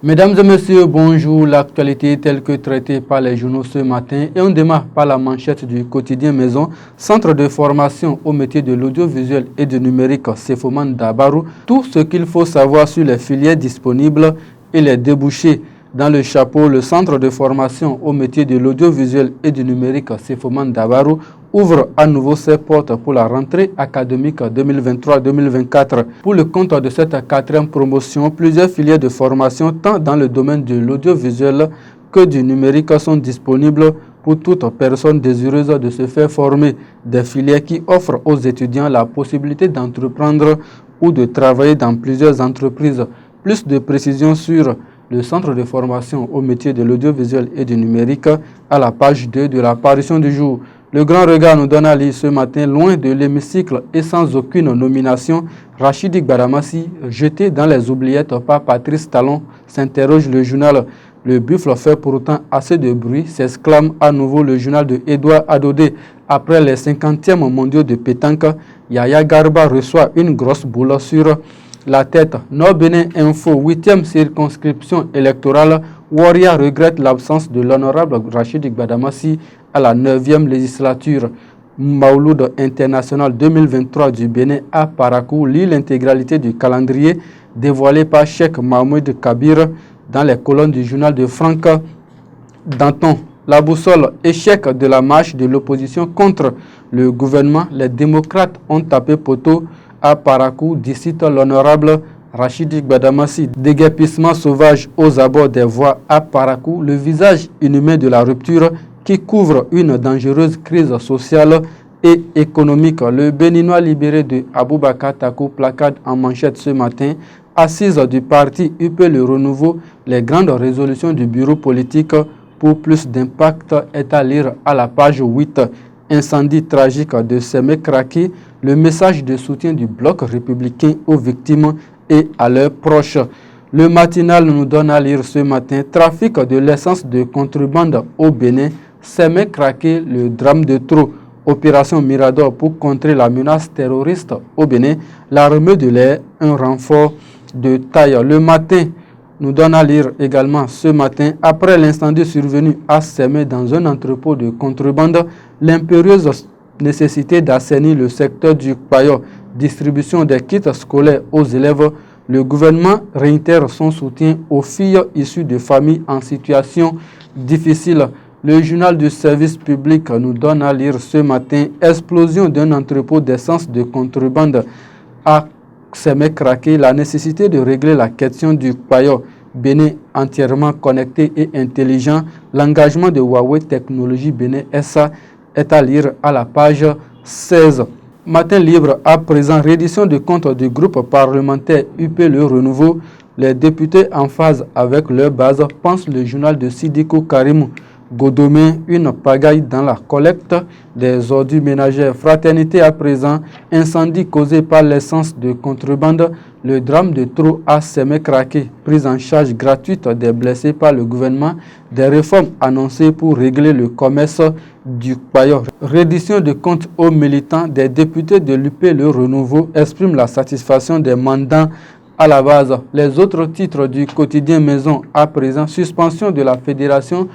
Mesdames et messieurs, bonjour. L'actualité telle que traitée par les journaux ce matin et on démarre par la manchette du quotidien Maison, centre de formation au métier de l'audiovisuel et du numérique Sefoman Dabarou. Tout ce qu'il faut savoir sur les filières disponibles et les débouchés. Dans le chapeau, le centre de formation au métier de l'audiovisuel et du numérique Sefoman Dabarou ouvre à nouveau ses portes pour la rentrée académique 2023-2024. Pour le compte de cette quatrième promotion, plusieurs filières de formation tant dans le domaine de l'audiovisuel que du numérique sont disponibles pour toute personne désireuse de se faire former. Des filières qui offrent aux étudiants la possibilité d'entreprendre ou de travailler dans plusieurs entreprises. Plus de précisions sur le centre de formation au métier de l'audiovisuel et du numérique à la page 2 de l'apparition du jour. Le grand regard nous donne à lire ce matin, loin de l'hémicycle et sans aucune nomination, Rachidi Gbadamassi, jeté dans les oubliettes par Patrice Talon, s'interroge le journal. Le buffle fait pourtant assez de bruit, s'exclame à nouveau le journal de Edouard Adodé. Après les 50e mondiaux de pétanque, Yaya Garba reçoit une grosse boule sur la tête. Nord-Bénin Info, 8e circonscription électorale, Waria regrette l'absence de l'honorable Rachidi Gbadamassi à la 9e législature. Mauloud international 2023 du Bénin à Parakou lit l'intégralité du calendrier dévoilé par Cheikh Mahmoud Kabir dans les colonnes du journal de Franck Danton. La boussole, échec de la marche de l'opposition contre le gouvernement. Les démocrates ont tapé poteau à Parakou, décide l'honorable Rachidi Gbadamassi. Déguerpissement sauvage aux abords des voies à Parakou, le visage inhumain de la rupture qui couvre une dangereuse crise sociale et économique. Le Béninois libéré de Aboubakar Takou placard en manchette ce matin. Assise du parti UP Le Renouveau, les grandes résolutions du bureau politique pour plus d'impact est à lire à la page 8. Incendie tragique de Sémé-Kraki, le message de soutien du bloc républicain aux victimes et à leurs proches. Le matinal nous donne à lire ce matin, trafic de l'essence de contrebande au Bénin, Sémé-Kraki, le drame de trop. Opération Mirador pour contrer la menace terroriste au Bénin, l'armée de l'air, un renfort de taille. Le matin nous donne à lire également ce matin, après l'incendie survenu à Sémé dans un entrepôt de contrebande, l'impérieuse nécessité d'assainir le secteur du Payo, distribution des kits scolaires aux élèves, le gouvernement réitère son soutien aux filles issues de familles en situation difficile. Le journal du service public nous donne à lire ce matin, explosion d'un entrepôt d'essence de contrebande à Sémé-Kraki, la nécessité de régler la question du Payo, Bénin entièrement connecté et intelligent, l'engagement de Huawei Technologies Bénin SA est à lire à la page 16. Matin libre à présent, réédition de compte du groupe parlementaire UP Le Renouveau. Les députés en phase avec leur base, pense le journal de Sidiko Karimou. Godomé, une pagaille dans la collecte des ordures ménagères. Fraternité à présent, incendie causé par l'essence de contrebande, le drame de trop à Sémé-Kraki, prise en charge gratuite des blessés par le gouvernement, des réformes annoncées pour régler le commerce du Payo. Reddition de comptes aux militants, des députés de l'UP Le Renouveau expriment la satisfaction des mandats à la base. Les autres titres du quotidien Maison à présent, suspension de la fédération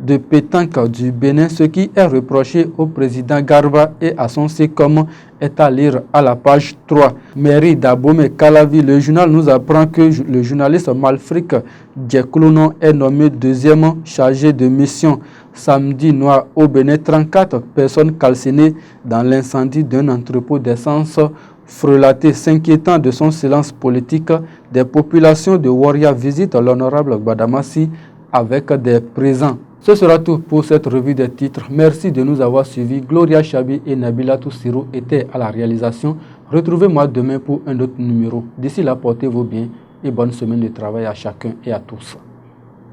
de pétanque du Bénin, ce qui est reproché au président Garba et à son SECOM est à lire à la page 3. Mairie d'Abomey Calavi, le journal nous apprend que le journaliste Malfric Djeklounon est nommé deuxième chargé de mission. Samedi noir au Bénin, 34 personnes calcinées dans l'incendie d'un entrepôt d'essence frelaté. S'inquiétant de son silence politique, des populations de Waria visitent l'honorable Gbadamassi avec des présents. Ce sera tout pour cette revue des titres. Merci de nous avoir suivis. Gloria Chabi et Nabila Toussiro étaient à la réalisation. Retrouvez-moi demain pour un autre numéro. D'ici là, portez-vous bien et bonne semaine de travail à chacun et à tous.